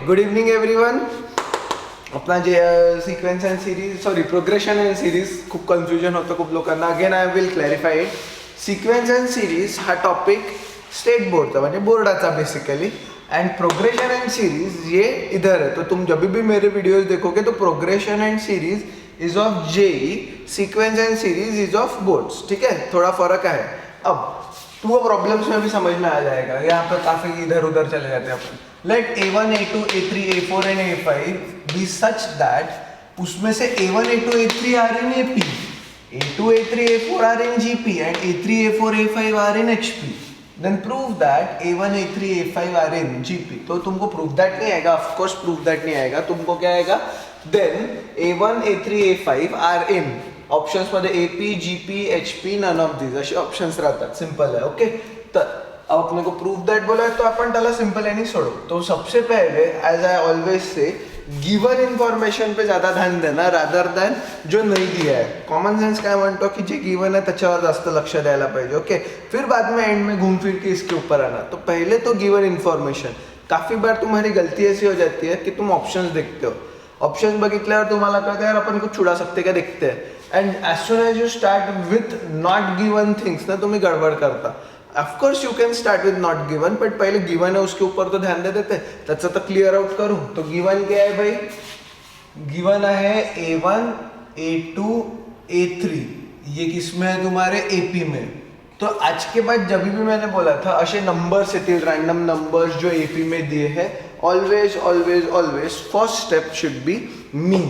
Good evening everyone. अपना जे sequence and series progression and series खूप कन्फ्युजन होतं खूप लोकांना. Again I will clarify it. Sequence and series हा टॉपिक स्टेट बोर्डचा म्हणजे बोर्डाचा basically, and progression and series ये इधर है. तो तुम जब भी मेरे वीडियोस देखोगे तो progression and series is of JEE, sequence and series is of boards. ठीक है, थोड़ा फर्क है. अब तुमको प्रॉब्लम्स में भी समझ में आ जाएगा. यहाँ पे काफी इधर उधर चले जाते हैं अपन. Let A1, A2, A3, A4 and A5 be such that उसमें से A1, A2, A3 are in AP, A2, A3, A4 are in GP and A3, A4, A5 are in HP. Then prove that A1, A3, A5 are in GP. तो तुमको prove that नहीं आएगा, of course prove that नहीं आएगा. तुमको क्या आएगा? Then A1, A3, A5 are in options मध्ये AP, GP, HP, none of these असे options राहतात. सिंपल है. ओके, तर अब अपने को प्रूव दैट बोला है तो आपण त्याला सिंपल यानी सोडू. तो सबसे पहले as I always say given information पे ज्यादा ध्यान देना रादर दॅन जो नहीं दिया है. कॉमन सेंस काय म्हणतो की जे गिवन है त्याच्यावर जास्त लक्ष द्यायला पाहिजे. ओके, फिर बाद में एंड में घूम फिर के इसके ऊपर आना. तो पहले तो गिवन इन्फॉर्मेशन. काफी बार तुम्हारी गलती ऐसी हो जाती है कि तुम ऑप्शंस देखते हो, ऑप्शन बघितल्यावर तुम्हाला कळतं यार अपन कुछ छुड़ा सकते क्या देखते हैं, and as soon as you start with not given things ना तुम्हें गड़बड़ करता. Of course you can start with not given, but पहले गिवन है उसके ऊपर तो ध्यान दे देते. त्याचं तो क्लियर आउट करूँ तो गिवन क्या है भाई? गिवन है A1, A2, A3. ये किसमें है? तुम्हारे AP में. तो आज के बाद जब भी मैंने बोला था असे नंबर्स येतील, रैंडम नंबर्स जो AP में दिए हैं, always always always first step should be mean.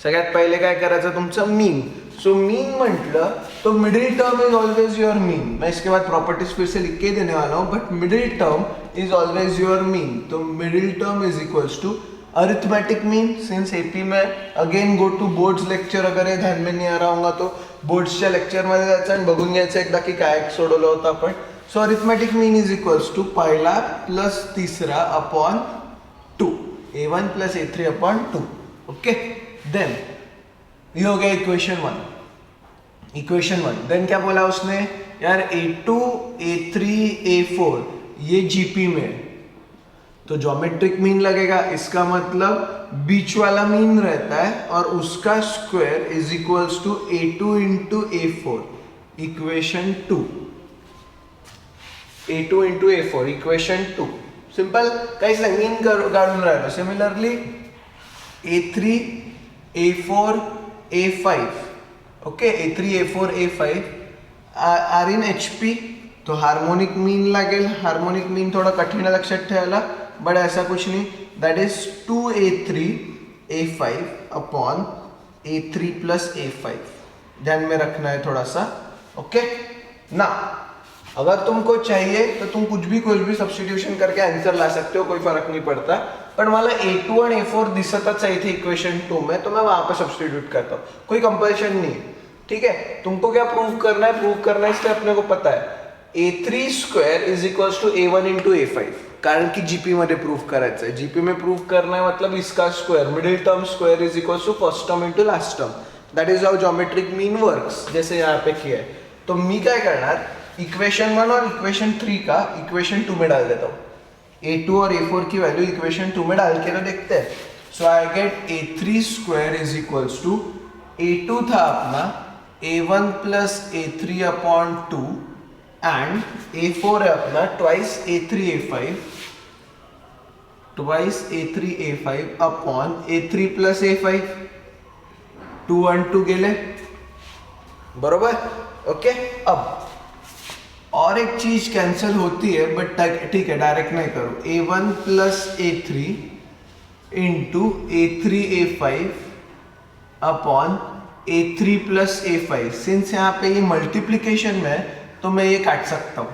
सगळ्यात पहिले काय करायचं तुमचं मीन. सो मीन म्हटलं तो middle term is always your mean. मैं इसके बाद प्रॉपर्टीज फिर से लिख के देने वाला हूँ, but middle term is always your mean. तो middle term is equals to arithmetic mean. Since AP में again go to boards lecture. अगर ये ध्यान में नहीं आ रहा होगा तो बोर्ड्सच्या लेक्चरमध्ये जायचं आणि बघून घ्यायचं एकदा की काय सोडवलं होतं आपण. So arithmetic mean is equals to पहिला प्लस तीसरा upon 2, A1 plus A3 upon 2. Okay, then ये हो गया इक्वेशन 1. इक्वेशन 1 देन क्या बोला उसने यार? A2, A3, A4 ये GP में, तो ज्योमेट्रिक मीन लगेगा. इसका मतलब बीच वाला मीन रहता है और उसका square is equals to A2 into A4. Equation 2, A2 into A4 equation 2. Simple, काहीच नाही, मीन काढून राहिलो. Similarly A3, A4, A5. Okay, A3, A4, A5 are in HP. तो हार्मोनिक मीन लागेल. हार्मोनिक मीन थोड़ा कठिन है लक्षात ठेवायला, बट ऐसा कुछ नहीं. That is 2A3, A5 upon A3 plus A5. ध्यान में रखना है थोड़ा सा. ओके ना, अगर तुमको चाहिए तो तुम कुछ भी सब्स्टिट्यूशन करके आंसर ला सकते हो, कोई फर्क नहीं पड़ता. पण मला A2 आणि A4 दिसतच आहे इथे इक्वेशन 2 में, तो मैं वहां पे सब्स्टिट्यूट करता हूँ. कोई कंपल्शन नहीं है. ठीक है, तुमको क्या प्रूव करना है? प्रूव करना है इसलिए अपने को पता है A3 square is equals to A1 into A5, कारण की GP मध्ये प्रूव करायचं आहे. GP में प्रूव करना है मतलब इसका square, middle term square is equals to first term into last term. That is how geometric mean works, जैसे यहाँ पे किया है. तो मी काय करणार, इक्वेशन 1 और इक्वेशन 3 का इक्वेशन 2 में डाल देता हूँ. A2 और A4 की वैल्यू इक्वेशन 2 में डाल के तो देखते हैं. So I get A3 square is equals to A2 था अपना A1 plus A3 upon 2 and A4 है अपना twice A3 A5 upon A3 plus A5. 2 1 2 गेले बरोबर. ओके, अब और एक चीज कैंसिल होती है, बट ठीक है डायरेक्ट नहीं करो. A1 plus A3 into A3 A5 upon A3 plus A5. Since यहाँ पे ये मल्टीप्लीकेशन में है तो मैं ये काट सकता हूँ.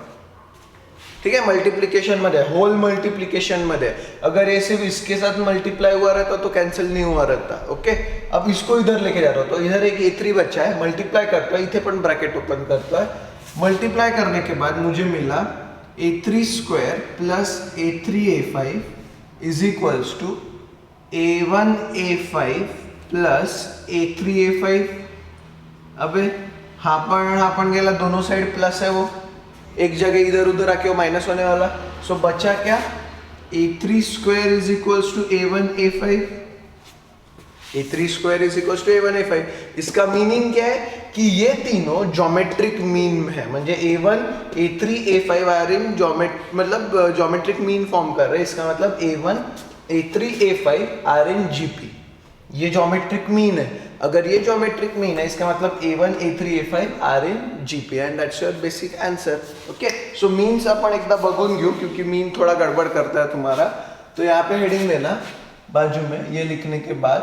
ठीक है, मल्टीप्लीकेशन मध्ये, होल मल्टीप्लीकेशन मध्ये. अगर ये सिर्फ इसके साथ मल्टीप्लाई हुआ रहता तो कैंसिल नहीं हुआ रहता. ओके, अब इसको इधर लेके जाता हूँ तो इधर एक A3 बचा है, मल्टीप्लाई करता है, इथे पण ब्रैकेट ओपन करता है. मल्टीप्लाई करने के बाद मुझे मिला A3 square plus A3 A5 is equals to A1 A5 plus A3 A5. अबे हाँ पण गेला, दोनों साइड प्लस है, वो एक जगह इधर उधर आके वो माइनस होने वाला. सो बचा क्या? a3 square is equals to a1 a5, a3 square is equals to a1 a5. इसका मीनिंग क्या है कि ये तीनों ज्योमेट्रिक मीन में है, म्हणजे a1 a3 a5 आर इन मतलब ज्योमेट्रिक मीन फॉर्म कर रहे हैं. इसका मतलब a1 a3 a5 are in GP. ये ज्योमेट्रिक मीन है. अगर ये ज्योमेट्रिक मीन है इसका मतलब a1 a3 a5 are in GP and that's your basic answer. Okay, so means आपण एकदा बघून घेऊ क्योंकि मीन थोड़ा गड़बड़ करता है तुम्हारा. तो यहाँ पे हेडिंग देना बाजू में, ये लिखने के बाद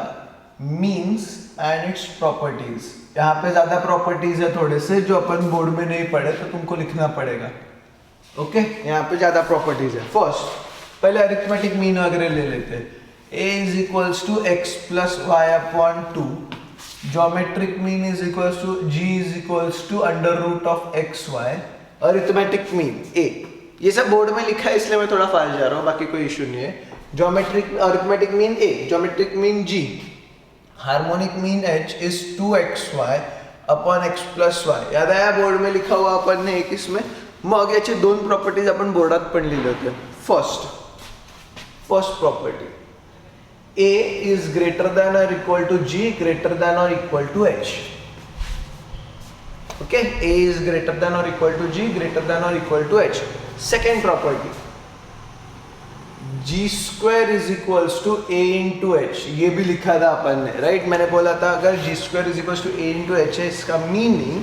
मीन्स एंड इट्स प्रॉपर्टीज. यहाँ पे ज्यादा प्रॉपर्टीज है थोड़े से जो अपन बोर्ड में नहीं पढ़े तो तुमको लिखना पड़ेगा. ओके, यहाँ पे ज्यादा प्रॉपर्टीज है. फर्स्ट पहले अरिथमेटिक मीन वगैरह ले लेते हैं. a is equals to x plus y upon 2. Geometric mean is equals to g is equals to under root of x y. Arithmetic mean a. ये सब बोर्ड में लिखा है इसलिए मैं थोड़ा फास्ट जा रहा हूँ, बाकी कोई इशू नहीं है. Geometric arithmetic mean a, geometric mean g, harmonic mean h is 2xy upon x plus y. याद आया बोर्ड में लिखा हुआ अपन ने एक इसमें. मग याचे दोन प्रॉपर्टीज आपण बोर्डात पण लिहिले होते. First property a is greater than or equal to g, greater than or equal to h. Okay, a is greater than or equal to g, greater than or equal to h. Second property, g square is equals to a into h. ये भी लिखा था अपन ने, right? मैंने बोला था अगर g square is equals to a into h है, इसका meaning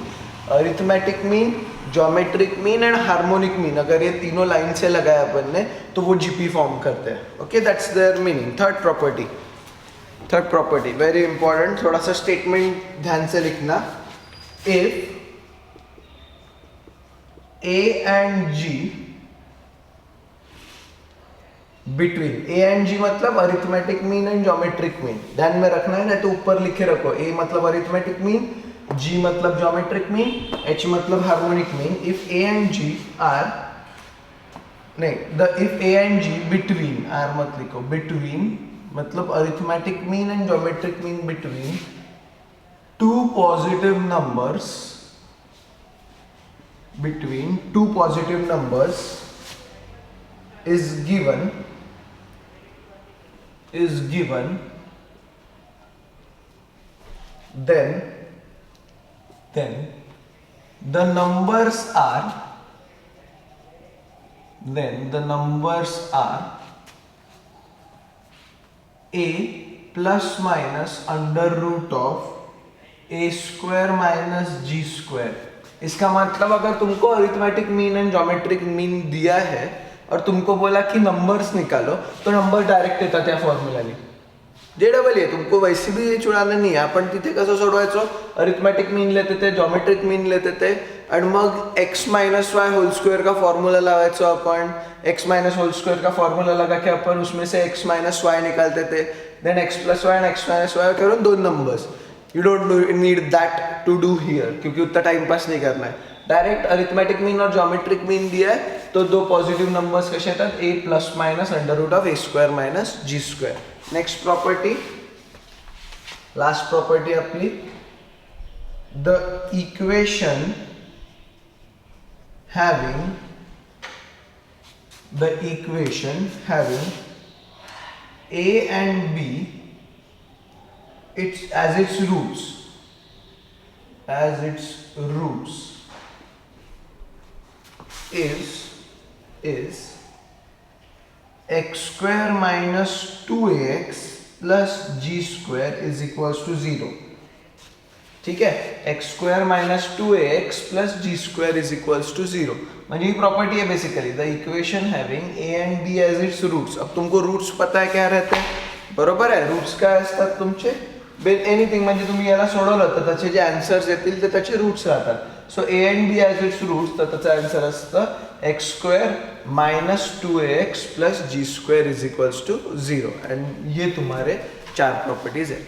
arithmetic mean, geometric mean and harmonic mean, अगर ये तीनों लाइन से लगाया अपन ने तो वो जीपी फॉर्म करते हैं. Okay, that's there meaning. Third property very important, थोड़ा सा स्टेटमेंट ध्यान से लिखना. If a and g, between a and g मतलब arithmetic mean and geometric mean, ध्यान में रखना है ना, तो ऊपर लिखे रखो. a मतलब अरिथमेटिक मीन, g मतलब ज्योमेट्रिक मीन, h मतलब harmonic mean. If a and g are नहीं, if a and g between, are मत लिखो, बिटवीन मतलब arithmetic mean and geometric mean between two positive numbers, between two positive numbers is given, then the numbers are a plus minus under root of a square minus g square. इसका मतलब अगर तुमको arithmetic mean and geometric mean दिया है और तुमको बोला कि नंबर्स निकालो, तो नंबर डायरेक्ट येतात त्या फॉर्म्युलाने. जे डबल आहे, तुमको वैसे भी चुनाना नाही. आपण तिथे कसं सोडवायचो, अरिथमेटिक मीन लेते थे, ज्योमेट्रिक मीन लेते थे आणि मग x minus y whole square का फॉर्मूला लगायचो अपन. x माइनस होल स्क्वायर का फॉर्मूला लगा के अपन उसमें से x माइनस वाई निकालते थे. Then x plus y and x minus y करून दोन numbers. You don't need that to do here क्योंकि उतना टाइम पास नहीं करना है. डायरेक्ट अरिथमेटिक मीन और ज्योमेट्रिक मीन दिया है तो दो पॉजिटिव नंबर्स कसे येतात, a plus minus under root of a square minus g square. Next property, last property आपली, the equation having a and b as its roots is x square minus 2ax plus g square is equals to 0. ठीक है, x square minus 2ax plus g square is equals to 0. म्हणजे ही property है basically, the equation having a and b as its roots. अब तुमको roots पता है क्या रहते हैं, बरोबर आहे. रूट्स काय असतात तुमचे, एनिथिंग, म्हणजे तुम्ही याला सोडवलं तर त्याचे जे आन्सर्स येतील ते त्याचे रूट्स राहतात. So A and B as its roots, तर त्याचं आन्सर असतं x square minus 2ax plus G square is equals to 0. And ये तुम्हारे 4 प्रॉपर्टीज है.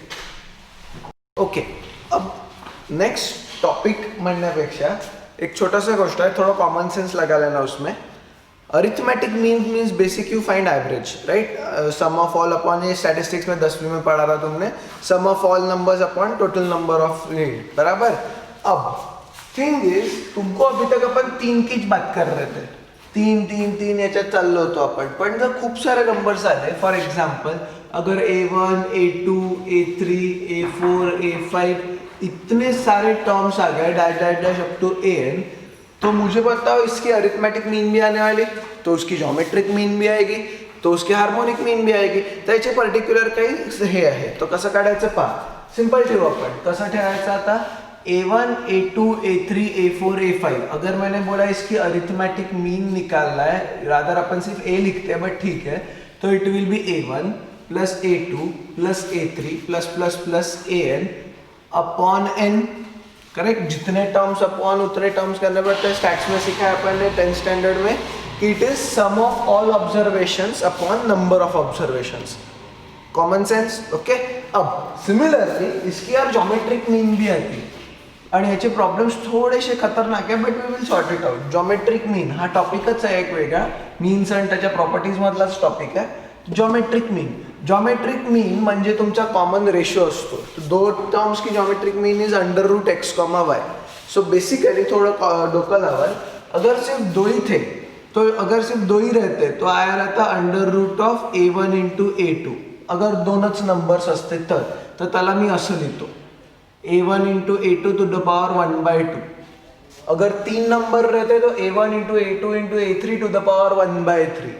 ओके, अब नेक्स्ट टॉपिक म्हणण्यापेक्षा एक छोटा सा गोष्ट है, थोड़ा कॉमन सेंस लगा लेना उसमें. Arithmetic means basic you find average, right? Sum of all upon, ये स्टैटिस्टिक्स में 10वीं में पढ़ा था तुमने, sum of all numbers upon total number of read, बराबर. अब थिंग इज, तुमको अभी तक अपन 3 की बात कर रहे थे, तीन तीन तीन याच्यात चाललो होतो आपण. पण जर खूप सारे नंबर्स आले, फॉर एग्जाम्पल अगर A1 A2 A3 A4 A5 इतने सारे टर्म्स आ गए dash dash dash up to AN, तो मुझे बताओ इसकी अरिथमेटिक मीन भी आने वाली, तो उसकी ज्योमेट्रिक मीन भी आएगी, तो उसकी हार्मोनिक मीन भी आएगी. त्याचे पर्टिक्युलर काही हे आहे. तो कसं काढायचं पहा. सिंपल ठेवू आपण. कसं ठेवायचं आता, A1 A2 A3 A4 A5 अगर मैंने बोला इसकी अरिथमेटिक मीन निकालना है, रादर अपन सिर्फ A लिखते हैं बट ठीक है, तो it will be A1 plus A2 plus A3 plus plus plus AN upon N. Correct. जितने टर्म्स अपॉन उतने टर्म्स करने पड़ते हैं. स्टैट्स में सीखा है अपन ने 10th स्टैंडर्ड में. It is sum of all observations upon number of observations. Common sense. Okay. अब सिमिलरली इसकी यार ज्योमेट्रिक मीन भी आती आणि याचे प्रॉब्लेम्स थोडेसे खतरनाक आहे, but we will sort it out. Geometric mean हा टॉपिकच आहे एक वेगळा. मीन्स आणि त्याच्या प्रॉपर्टीज मधलाच टॉपिक आहे. Geometric mean. ज्योमेट्रिक मीन म्हणजे तुमचा कॉमन रेशो असतो. दो टर्म्स की geometric mean is √x, y. So basically थोड़ा डोका लावल. अगर सिर्फ दो ही थे तो अगर सिर्फ दो ही रहते तो आया रहता √A1 इंटू A2. अगर दोनच नंबर्स असते तर त्याला मी असं लिहितो A1 into A2 to the power 1/2. अगर तीन नंबर रहते तो A1 into A2 into A3 to the power 1/3.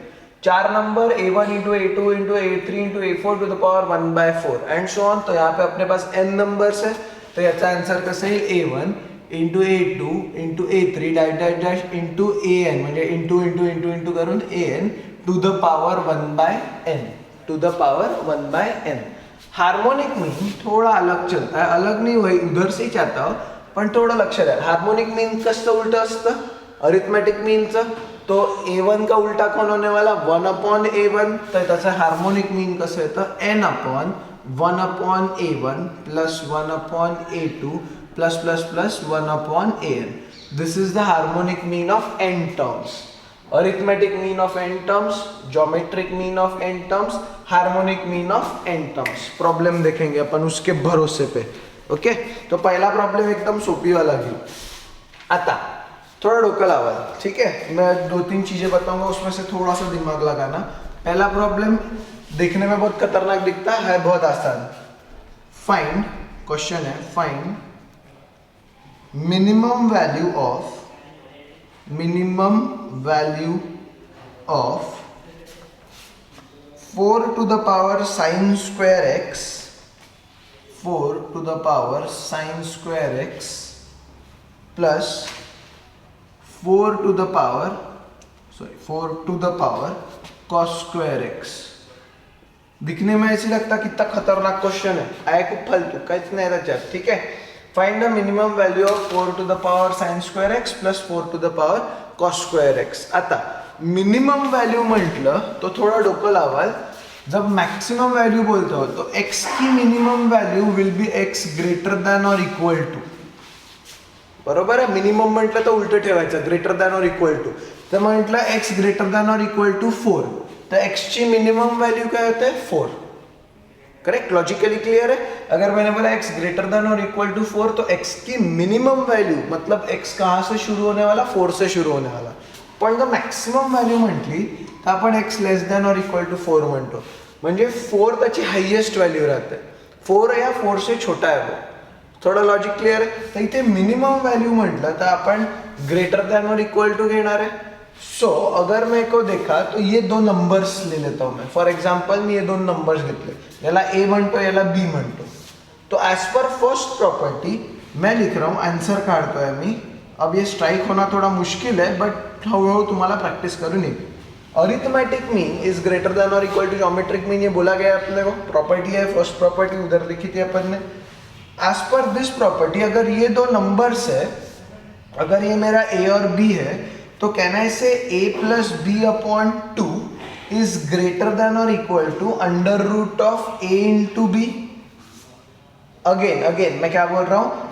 चार number A1 into A2 into A3 into A4 to the power 1/4 and so on. तो यहाँ पे अपने पास n नंबर्स है, तो याचा आंसर कसं येईल A1 into A2 into A3 dash dash dash into AN म्हणजे इंटू इंटू इंटू इंटू करून AN to the power 1/n. To the power 1/n. Harmonic mean थोड़ा अलग चलता है. अलग नहीं वही उधर से ही चाहता हो, पण थोडं लक्ष द्या. हार्मोनिक मीन कसं उलट असतं अरिथमेटिक मीनचं. तो A1 का उल्टा कौन होने वाला 1 अपॉन A1. तर त्याचं हार्मोनिक मीन कसं येतं N upon 1 upon A1 plus 1 upon A2 plus plus plus 1 upon AN. This is the harmonic mean of n terms. Arithmetic mean of n terms, geometric mean of n terms, harmonic mean of n terms. Problem देखेंगे अपन उसके भरोसे पे. Okay. तो पहला problem एकदम सोपी वाला घेऊ. आता थोड़ा डोका लावा. ठीक है. मैं 2-3 चीजें बताऊंगा, उसमें से थोड़ा सा दिमाग लगाना. पहला प्रॉब्लम देखने में बहुत खतरनाक दिखता है बहुत आसान. फाइंड, क्वेश्चन है find minimum value of 4 to the power sin square x 4 to the power sin square x plus 4 to the power cos square x. दिखने में ऐसे लगता कितना खतरनाक क्वेश्चन है. आया खूप फालतू, काहीच नाही त्याच्यात. ठीक है. Find the minimum value of 4 to the power sin square x plus 4 to the power cos square x. आता मिनिमम वैल्यू म्हटलं तो थोड़ा डोकं लावाल. जब मैक्सिमम वैल्यू बोलते हो तो x की minimum value will be x greater than और इक्वल टू. बरोबर आहे. मिनिमम म्हटलं तर उलट ठेवायचं, ग्रेटर दॅन और इक्वल टू. तर म्हटलं x ग्रेटर दॅन और इक्वल टू 4, तर x ची मिनिमम वैल्यू काय होते 4. करेक्ट. लॉजिकली क्लियर है. अगर मैंने बोला x ग्रेटर दॅन और इक्वल टू 4 तो x की मिनिमम वैल्यू मतलब x कहाँ से शुरू होने वाला 4 से शुरू होने वाला. पण जर मॅक्सिमम व्हॅल्यू म्हटली तर आपण x लेस दॅन और इक्वल टू 4 म्हणतो. म्हणजे 4 त्याची हायेस्ट व्हॅल्यू राहते. 4 या 4 से छोटा है वो. थोड़ा लॉजिक क्लियर है. तर इथे मिनिमम व्हॅल्यू म्हटलं तर आपण ग्रेटर दॅन और इक्वल टू घेणार आहे. सो अगर मेरे को देखा तो ये दो नंबर्स ले लेता हूँ मैं. फॉर एग्जाम्पल मी ये दोन नंबर्स घेतले. याला A म्हणतो, याला B म्हणतो. तो ॲज पर फर्स्ट प्रॉपर्टी मैं लिख रहा हूँ, आंसर काढतो है मी. अब ये स्ट्राइक होना थोड़ा मुश्किल है बट हळूहळू तुम्हाला प्रैक्टिस करून येईल. Arithmetic mean is greater than और इक्वल टू ज्योमेट्रिक मीन. ये बोला गया अपने को. प्रॉपर्टी है, फर्स्ट प्रॉपर्टी उधर लिखी थी अपन ने. एज पर दिस प्रॉपर्टी अगर ये दो नंबर्स है, अगर ये मेरा A और B है, तो can I say A plus B upon 2 is greater than और equal to under root of A into B. Again मैं क्या बोल रहा हूँ,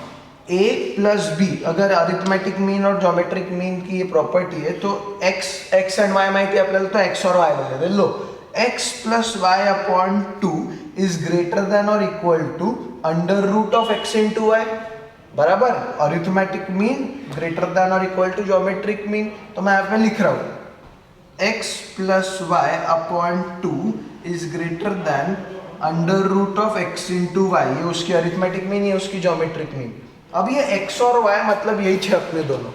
A प्लस B अगर अरिथमेटिक मीन और ज्योमेट्रिक मीन की ये प्रॉपर्टी है तो x एंड y माहिती है आपल्याला, तो x और y बघा. लो x plus y upon 2 is greater than और equal to under root of x into y. बराबर. अरिथमेटिक मीन ग्रेटर देन और इक्वल टू ज्योमेट्रिक मीन. तो मैं यहाँ पे लिख रहा हूँ x plus Y upon 2 is greater than under root of x into Y. ये उसकी अरिथमेटिक मीन, ये उसकी ज्योमेट्रिक मीन। अब ये x और y मतलब यही थे अपने दोनों,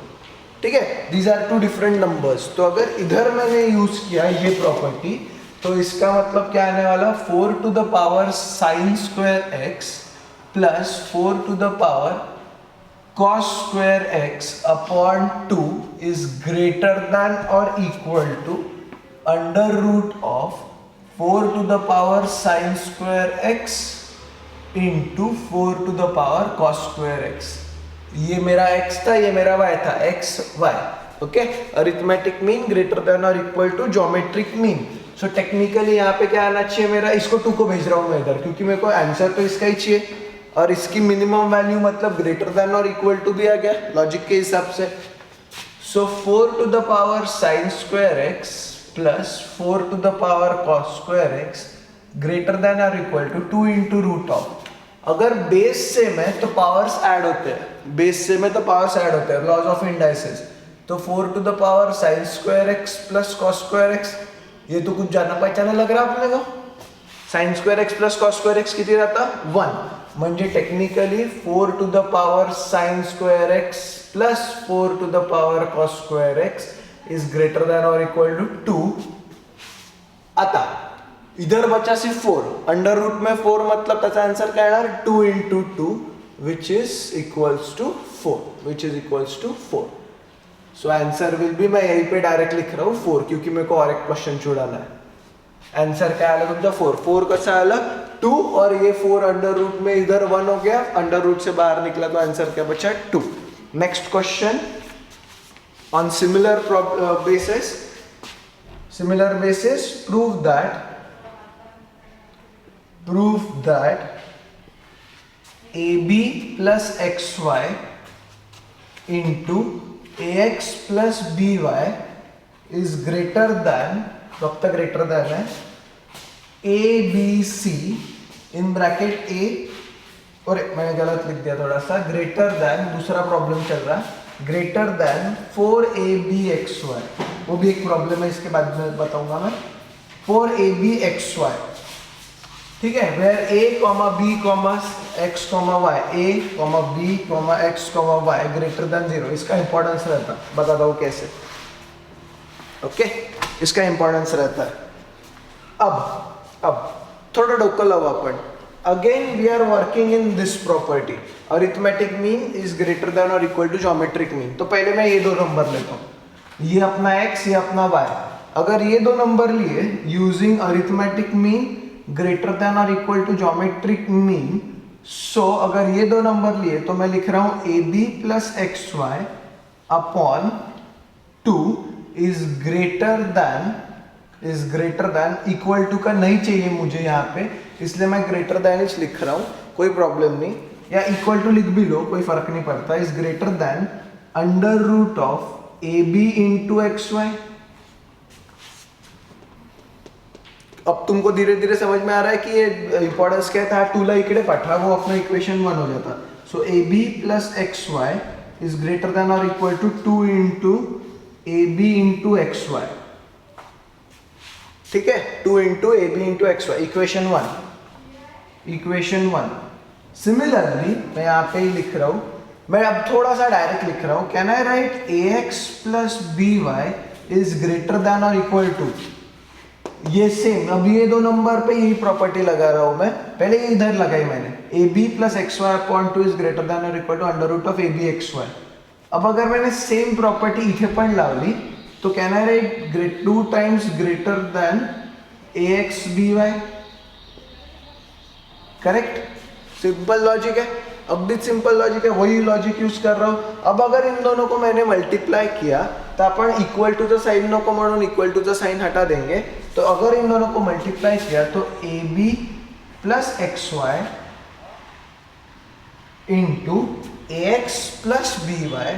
ठीक है। These are two different numbers. तो अगर इधर मैंने यूज किया ये प्रॉपर्टी, तो इसका मतलब क्या आने वाला, 4 to the power sine square x plus 4 to the power cos square x upon 2 is greater than or equal to under root of 4 to the power sin square x into 4 to the power cos square x। ये मेरा x था, ये मेरा y था, x y, okay. Arithmetic mean greater than और equal to geometric mean. So technically यहाँ पे क्या आना चाहिए मेरा, इसको 2 को भेज रहा हूँ मैं इधर, क्योंकि मेरे को आंसर तो इसका ही चाहिए और इसकी मिनिमम वैल्यू मतलब ग्रेटर देन और इक्वल टू भी आ गया लॉजिक के हिसाब से। So 4 to the power sine square x plus 4 to the power cos square X greater than और equal to 2 into root of. अगर बेस सेम है तो पावर्स ऐड होते हैं, बेस सेम है तो पावर्स ऐड होते हैं, लॉज ऑफ इंडाइसेस। तो 4 to the power sine square x plus cos square x, ये तो कुछ जाना पहचाना लग रहा है अपने को। Sine square x plus cos square x किती रहता, 1, म्हणजे technically 4 to the power sine square x plus 4 to the power cos square x is greater than और इक्वल टू 2। आता इधर बचा सिर्फ 4, अंडर रूट में 4 मतलब त्याचा आंसर काय येणार, 2 into 2 which is equals to 4, which is equals to 4। So answer will be, मैं यहीं पे डायरेक्ट लिख रहा हूँ 4, क्योंकि मेरे को और एक क्वेश्चन छुड़ाना है। आंसर क्या आला तुमचा 4, 4 कसा आला 2, और ये 4 अंडर रूट में इधर 1 हो गया, अंडर रूट से बाहर निकला तो आंसर क्या बचा 2। Next question on similar basis prove that AB plus XY into AX plus BY is greater than, कब तक ग्रेटर देन है, ABC इन ब्रैकेट A, और मैंने गलत लिख दिया थोड़ा सा, ग्रेटर देन, दूसरा प्रॉब्लम चल रहा है, ग्रेटर देन 4ABXY। वो भी एक प्रॉब्लम है, इसके बाद में बताऊंगा मैं। 4ABXY, ठीक है, where A, B, X, Y, A, B, X, Y greater than 0। इसका इंपॉर्टेंस रहता है, बताता हूँ कैसे, ओके। इसका इंपॉर्टेंस रहता है। अब थोड़ा डोकं लावू आपण। Again we are working in this property, arithmetic mean is greater than और इक्वल टू ज्योमेट्रिक मीन। तो पहले मैं ये दो नंबर लेता हूँ, ये अपना x, ये अपना y। अगर ये दो नंबर लिए using arithmetic mean greater than और इक्वल टू ज्योमेट्रिक मीन, सो अगर ये दो नंबर लिए तो मैं लिख रहा हूँ AB plus XY upon 2 is greater than equal to का नहीं चाहिए मुझे यहाँ पे, इसलिए मैं ग्रेटर देन इज लिख रहा हूँ, कोई प्रॉब्लम नहीं, या इक्वल टू लिख भी लो, कोई फर्क नहीं पड़ता। Is greater than under root of AB into XY। अब तुमको धीरे धीरे समझ में आ रहा है कि ये इंपॉर्टेंस क्या था, 2 ला इकडे पाठवा, वो अपना इक्वेशन 1 हो जाता। So AB plus XY is greater than और equal to 2 into AB into XY, ठीक है, 2 into AB into XY, equation 1। Similarly मैं यहाँ पे ही लिख रहा हूँ, मैं अब थोड़ा सा डायरेक्ट लिख रहा हूँ, can I right AX plus BY is greater than और इक्वल टू, ये सेम। अब ये दो नंबर पे यही प्रॉपर्टी लगा रहा हूँ मैं, पहले ये इधर लगाई मैंने, AB plus XY upon 2 is greater than और equal to under root of AB XY। अब अगर मैंने सेम प्रॉपर्टी इथे पण लावली तो can I right 2 times greater than AX BY, correct. Simple logic है, अब भी सिंपल लॉजिक है, वही लॉजिक यूज कर रहा हूँ। अब अगर इन दोनों को मैंने मल्टीप्लाई किया तो अपन इक्वल टू द साइन नको म्हणून इक्वल टू द साइन हटा देंगे। तो अगर इन दोनों को मल्टीप्लाई किया तो AB plus XY into AX plus BY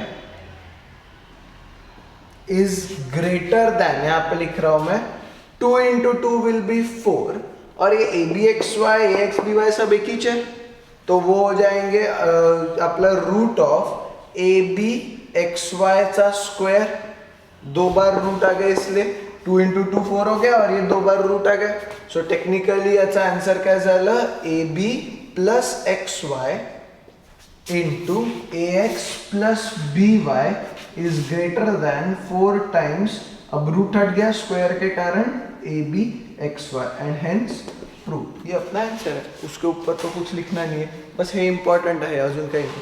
is greater then, यहाँ पे लिख रहा हूं मैं 2 इंटू 2 विल बी 4, और ये ABXY AX BY सब एक ही है, तो वो हो जाएंगे अपना रूट ऑफ ABXY चा स्क्वायर, 2 बार रूट आ गया इसलिए, 2 इंटू 2 4 हो गया और ये 2 बार रूट आ गया. सो टेक्निकली याचा आन्सर काय झालं, A B plus X Y into A X plus B Y is greater than 4 times. अब रूट हट गया स्क्वायर के कारण, A B X Y and hence true. ये अपना आंसर है, उसके ऊपर तो कुछ लिखना नहीं है, बस ये इंपॉर्टेंट है, अजून काही नाही.